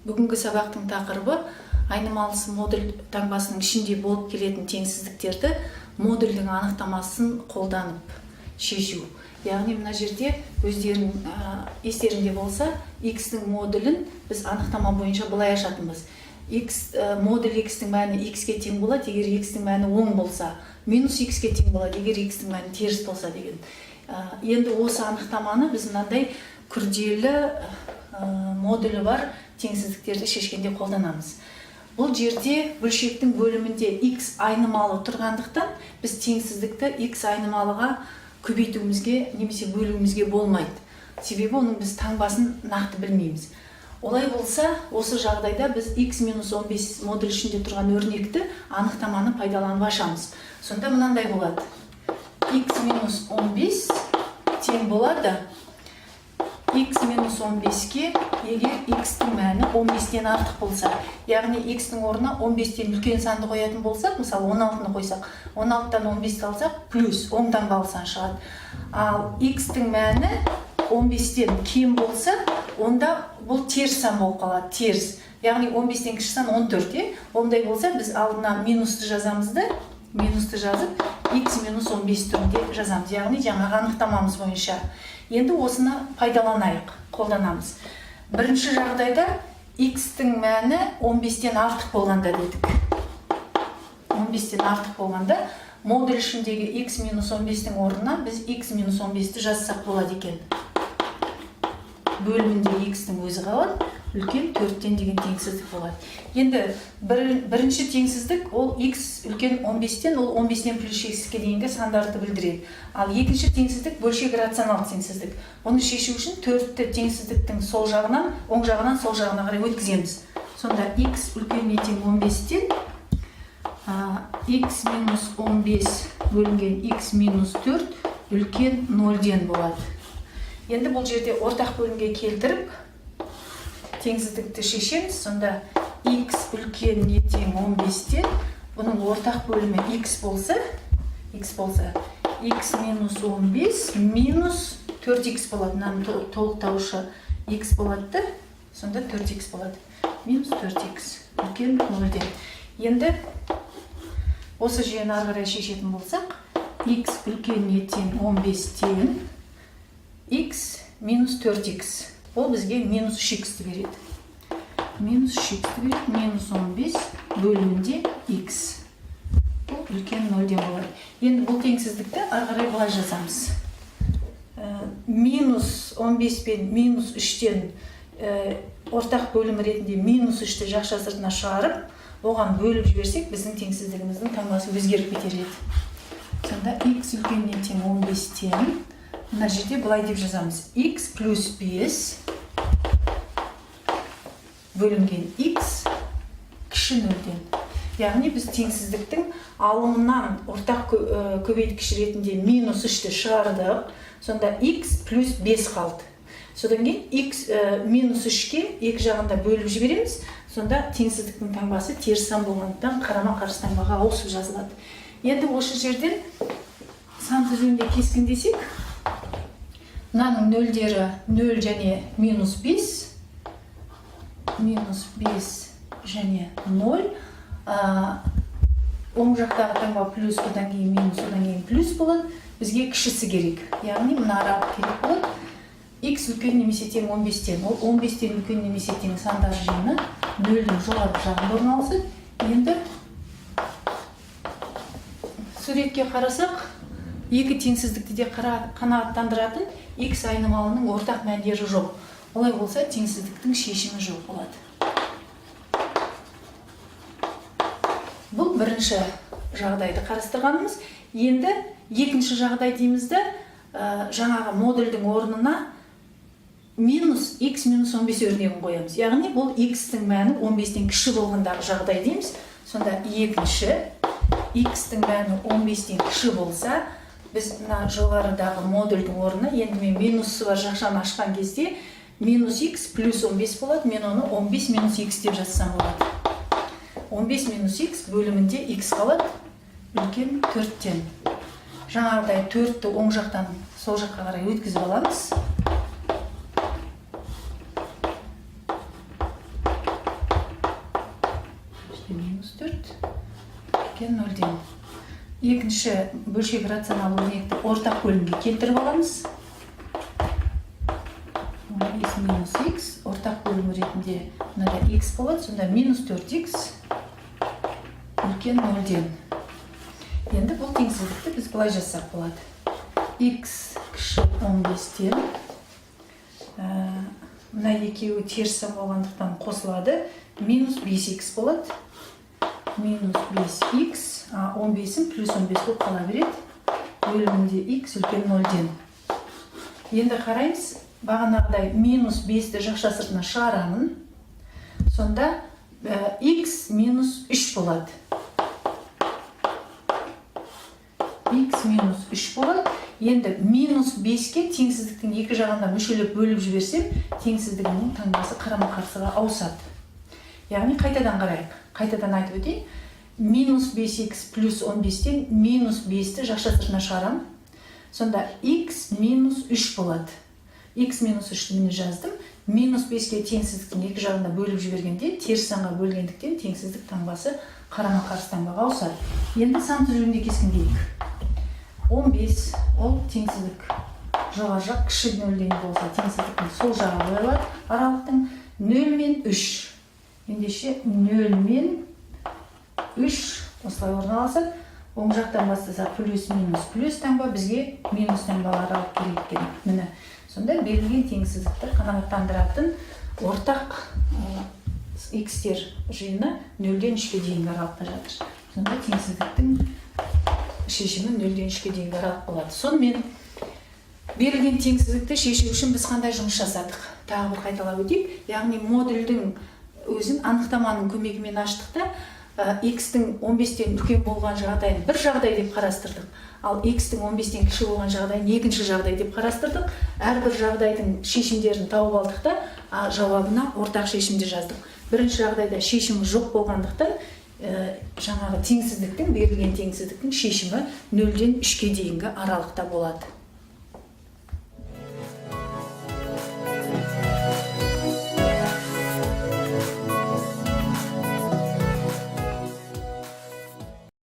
Бүгінгі сабақтың тақырыбы айнымалысы модуль таңбасының ішінде болып келетін теңсіздіктерді модульдің анықтамасын қолданып шешу. Яғни мына жерде өздерінің естерінде болса, x-дің модулін біз анықтама бойынша былай ашатынбыз. Модуль x-дің мәні x-ке тең болады, егер x-дің мәні оң болса, минус x-ке тең болады, егер x-дің мәні теріс болса деген. Енді осы анықтаманы біз мынандай күрделі модулі бар теңсіздіктерді шешкенде қолданамыз. Бұл жерде бөлшектің бөлімінде x айнымалы тұрғандықтан біз теңсіздікті x айнымалыға көбейтуімізге немесе бөлуімізге болмайды. Себебі оның біз таңбасын нақты білмейміз. Олай болса, осы жағдайда біз x-15 модуль ішінде тұрған өрнекті анықтаманы пайдаланып ашамыз. Сонда мынандай болады. x-15 тең болады x-15-ке егер x-тің мәні 15-тен артық болса. Яғни x-тің орнына 15-тен үлкен санды қоятын болсақ, мысалы 16-ны қойсақ, 16-тан 15-ті алсақ, плюс оң таңбалы сан шығады. Ал x-тің мәні 15-тен кем болса, онда бұл теріс сан болып қалады, теріс. Яғни 15-тен кіші сан 14. Ондай болса, біз алдына минусты жазамыз да, минусты жазып, x-15 түрінде жазамыз. Яғни жаңағы анықтамамыз бойынша. Енді осыны пайдаланайық, қолданамыз. Бірінші жағдайда x-тің мәні 15-тен артық болғанда дедік. 15-тен артық болғанда модуль ішіндегі x-15-тің орнына біз x-15-ті жазсақ болады екен. Бөлімінде x-тің өзі қалады, үлкен 4-тен деген теңсіздік болады. Енді бірінші теңсіздік ол x үлкен 15-тен, ол 15-тен плюс x-ке дейінгі сандарды білдіреді. Ал екінші теңсіздік бөлшек рационал теңсіздік. Оны шешу үшін төртті теңсіздіктің сол жағынан, оң жағынан сол жағына қарай өткіземіз. Сонда x үлкен тең 15-тен x-15 бөлінген x-4 үлкен 0-ден болады. Енді бұл жерде ортақ бөлімге келтіріп теңсіздікті шешеміз. Сонда x үлкен тең 15-тен, бұның ортақ бөлімі x болса, x-15 минус 4x болады. Мынаның толықтаушы x болады, сонда 4x болады. Минус 4x үлкен 0-ден. Енді осы жүйені ары қарай шешетін болсақ, x үлкен тең 15-тен x минус 4x. Ол бізге минус 3x-ті береді. Минус 3x-ті береді, минус 15 бөлімінде x. Бұл үлкен 0-ден болады. Енді бұл теңсіздікті ары қарай былай жазамыз. Минус 15 пен минус 3-тен ортақ бөлім ретінде минус 3-ті жақша сыртына шығарып, оған бөліп жіберсек, біздің теңсіздігіміздің таңбасы өзгеріп кетер еді. Сонда x үлкен тең 15-тен, мына жерде былай деп жазамыз. x плюс 5 бөлінген x кіші 0-ден. Яғни біз теңсіздіктің алымынан ортақ көбейткіш ретінде минус 3-ті шығардық. Сонда x плюс 5 қалды. Содан кейін x минус 3-ке екі жағында бөліп жібереміз. Сонда теңсіздіктің таңбасы теріс сан болғандықтан қарама-қарсы таңбаға ауысып жазылады. Енді осы жерден сан тізімінде кескіндесек, мынаның нөлдері 0 және минус 5, минус 5 және 0. Оң жақтағы таңба плюс, одан кейін минус, одан кейін плюс болады. Бізге кішісі керек. Яғни мына аралық керек болады. X үлкен немесе тең 15-тен. Ол 15-тен үлкен немесе тең сандар жиыны 0-дің жоғарғы жағында орналасады. Енді суретке қарасақ, екі теңсіздікті де қанағаттандыратын x айнымалының ортақ мәндері жоқ. Олай болса, теңсіздіктің шешімі жоқ болады. Бұл бірінші жағдайды қарастырғанымыз. Енді екінші жағдай деймізді, жаңағы модульдің орнына минус x-15 өрнегін қоямыз. Яғни бұл x-тің мәні 15-тен кіші болғандағы жағдай дейміз. Сонда екінші x-тің мәні 15-тен кіші болса, біз мына жоғарыдағы модульдің орнына, енді мен минусы бар жақшаны ашқан кезде минус x плюс 15 болады, мен оны 15 минус x деп жазсам болады. 15 минус x бөлімінде x қалады, үлкен 4-тен. Жаңағыдай 4-ті оң жақтан сол жаққа қарай өткізіп аламыз. үлкен 0-ден. Екінші бөлшек рационал өрнекті ортақ бөлімге келтіріп аламыз. X минус x ортақ бөлім ретінде мынада x болады, сонда минус 4x үлкен 0-ден. Енді бұл теңсіздікті біз былай жасақ болады. X кіші 15-тен. Мына екеуі теріс сан болғандықтан қосылады. Минус 5x болады. Минус 5x, 15-ім плюс 15 болып қала береді. Бөлімінде x үлкен 0-ден. Енді қараймыз, бағанағыдай минус 5-ті жақша сыртына шығарамын. Сонда x минус 3 болады. X минус 3 болады. Енді минус 5-ке теңсіздіктің екі жағында мүшелеп бөліп жіберсем, теңсіздігінің таңбасы қарама-қарсыға ауысады. Яғни қайтадан қарайық. Қайтадан айтып өтейін. Минус 5x плюс 15-тен минус 5-ті жақша сыртына шығарам. Сонда x минус 3 болады. X минус 3-ті міне жаздым. Минус 5-ке теңсіздіктің екі жағында бөліп жібергенде, теріс санға бөлгендіктен теңсіздік таңбасы қарама-қарсы таңбаға ауысады. Енді сан түзілімде кескіндейік. 15 ол теңсіздік жоғары жақ кіші 0-ден болса, теңсіздіктің сол жағы қойылады. Аралықтың 0 мен 3. Ендеше 0 мен 3 осылай орналасады. Оң жақтан бастаса плюс минус плюс таңба бізге минус таңбалар алып келеді екен. Міне, сонда берілген теңсіздікті қанағаттандыратын ортақ x-тер жиыны 0-ден 3-ке дейінгі аралықта жатыр. Сонда теңсіздіктің шешімі 0-ден 3-ке дейінгі аралық болады. Сонымен берілген теңсіздікті шешу үшін біз қандай жұмыс жасадық? Тағы бір қайталап өтейік. Яғни модульдің өзін анықтаманың көмегімен аштықта x-тің 15-тен үлкен болған жағдайын бір жағдай деп қарастырдық. Ал x-тің 15-тен кіші болған жағдайын екінші жағдай деп қарастырдық. Әрбір жағдайдың шешімдерін тауып алдық та, жауабына ортақ шешімді жаздық. Бірінші жағдайда шешімі жоқ болғандықтан, жаңағы теңсіздіктің, берілген теңсіздіктің шешімі 0-ден 3-ке дейінгі аралықта болады.